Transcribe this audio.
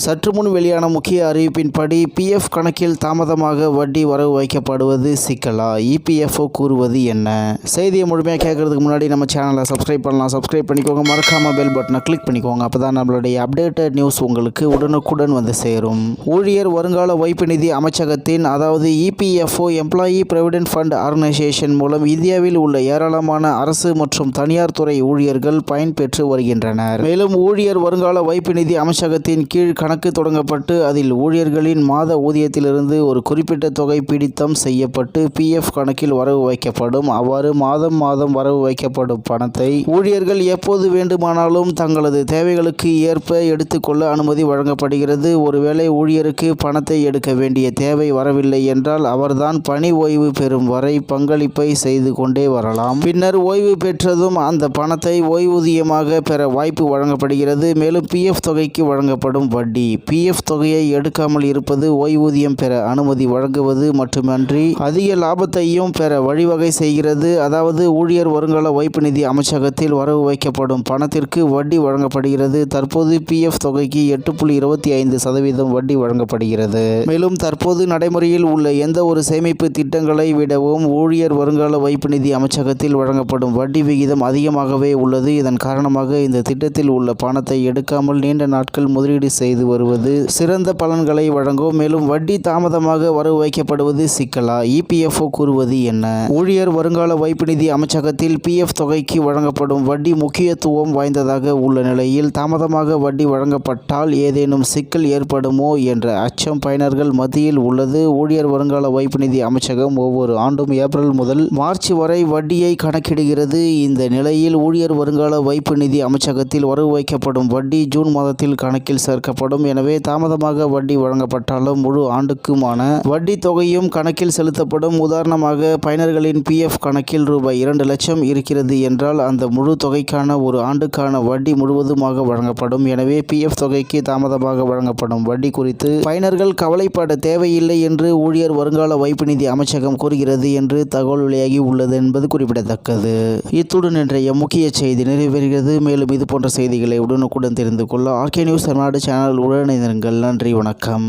சற்று முன் வெளியான முக்கிய அறிவிப்பின்படி பிஎஃப் கணக்கில் தாமதமாக வட்டி வரவு வைக்கப்படுவது சிக்கலா? இபிஎஃப்ஓ கூறுவது என்ன? செய்தியை முழுமையாக கேட்கறதுக்கு முன்னாடி நம்ம சேனலை சப்ஸ்கிரைப் பண்ணலாம். சப்ஸ்கிரைப் பண்ணிக்கோங்க. மறக்காமல் பெல் பட்டனை கிளிக் பண்ணிக்கோங்க. அப்போ தான் நம்மளுடைய அப்டேட்டட் நியூஸ் உங்களுக்கு உடனுக்குடன் வந்து சேரும். ஊழியர் வருங்கால வைப்பு நிதி அமைச்சகத்தின் அதாவது EPFO employee provident fund organisation மூலம் இந்தியாவில் உள்ள ஏராளமான அரசு மற்றும் தனியார் துறை ஊழியர்கள் பயன்பெற்று வருகின்றனர். மேலும் ஊழியர் வருங்கால வைப்பு நிதி அமைச்சகத்தின் கீழ் கணக்கு தொடங்கப்பட்டு அதில் ஊழியர்களின் மாத ஊதியத்திலிருந்து ஒரு குறிப்பிட்ட தொகை பிடித்தம் செய்யப்பட்டு பிஎஃப் கணக்கில் வரவு வைக்கப்படும். அவ்வாறு மாதம் வரவு வைக்கப்படும் பணத்தை ஊழியர்கள் எப்போது வேண்டுமானாலும் தங்களது தேவைகளுக்கு ஏற்ப எடுத்துக்கொள்ள அனுமதி வழங்கப்படுகிறது. ஒருவேளை ஊழியருக்கு பணத்தை எடுக்க வேண்டிய தேவை வரவில்லை என்றால் அவர்தான் பணி ஓய்வு பெறும் வரை பங்களிப்பை செய்து கொண்டே வரலாம். பின்னர் ஓய்வு பெற்றதும் அந்த பணத்தை ஓய்வூதியமாக பெற வாய்ப்பு வழங்கப்படுகிறது. மேலும் பிஎஃப் தொகைக்கு வழங்கப்படும் வட்டி பிஎஃப் தொகையை எடுக்காமல் இருப்பது ஓய்வூதியம் பெற அனுமதி வழங்குவது மட்டுமன்றி அதிக லாபத்தையும் பெற வழிவகை செய்கிறது. அதாவது ஊழியர் வருங்கால வைப்பு நிதி அமைச்சகத்தில் வரவு வைக்கப்படும் பணத்திற்கு வட்டி வழங்கப்படுகிறது. தற்போது பிஎஃப் தொகைக்கு 8.25% வட்டி வழங்கப்படுகிறது. மேலும் தற்போது நடைமுறையில் உள்ள எந்த ஒரு சேமிப்பு திட்டங்களை விடவும் ஊழியர் வருங்கால வைப்பு நிதி அமைச்சகத்தில் வழங்கப்படும் வட்டி விகிதம் அதிகமாகவே உள்ளது. இதன் காரணமாக இந்த திட்டத்தில் உள்ள பணத்தை எடுக்காமல் நீண்ட நாட்கள் முதலீடு செய்து வருவது சிறந்த பலன்களை வழங்கும். மேலும் வட்டி தாமதமாக வரவு வைக்கப்படுவது சிக்கலா? இபிஎஃப்ஓ கூறுவது என்ன? ஊழியர் வருங்கால வைப்பு நிதி அமைச்சகத்தில் பிஎஃப் தொகைக்கு வழங்கப்படும் வட்டி முக்கியத்துவம் வாய்ந்ததாக உள்ள நிலையில் தாமதமாக வட்டி வழங்கப்பட்டால் ஏதேனும் சிக்கல் ஏற்படுமோ என்ற அச்சம் பயனர்கள் மத்தியில் உள்ளது. ஊழியர் வருங்கால வைப்பு நிதி அமைச்சகம் ஒவ்வொரு ஆண்டும் ஏப்ரல் முதல் மார்ச் வரை வட்டியை கணக்கிடுகிறது. இந்த நிலையில் ஊழியர் வருங்கால வைப்பு நிதி அமைச்சகத்தில் வரவு வைக்கப்படும் வட்டி ஜூன் மாதத்தில் கணக்கில் சேர்க்கப்படும். எனவே தாமதமாக வட்டி வழங்கப்பட்டாலும் முழு ஆண்டுக்குமான வட்டி தொகையும் கணக்கில் செலுத்தப்படும். உதாரணமாக பயனர்களின் பிஎஃப் கணக்கில் ரூபாய் 2 லட்சம் இருக்கிறது என்றால் அந்த முழு தொகைக்கான ஒரு ஆண்டுக்கான வட்டி முழுவதுமாக வழங்கப்படும். எனவே பிஎஃப் தொகைக்கு தாமதமாக வழங்கப்படும் வட்டி குறித்து பயனர்கள் கவலைப்பட தேவையில்லை என்று ஊழியர் வருங்கால வைப்பு நிதி அமைச்சகம் கூறுகிறது என்று தகவல் வெளியாகி உள்ளது என்பது குறிப்பிடத்தக்கது. இத்துடன் இன்றைய முக்கிய செய்தி நிறைவேறுகிறது. மேலும் இது போன்ற செய்திகளை உடனுக்குடன் தெரிந்து கொள்ள ஆர்கே நியூஸ் தமிழ்நாடு சேனல் உடன் இணைந்திருங்கள். நன்றி, வணக்கம்.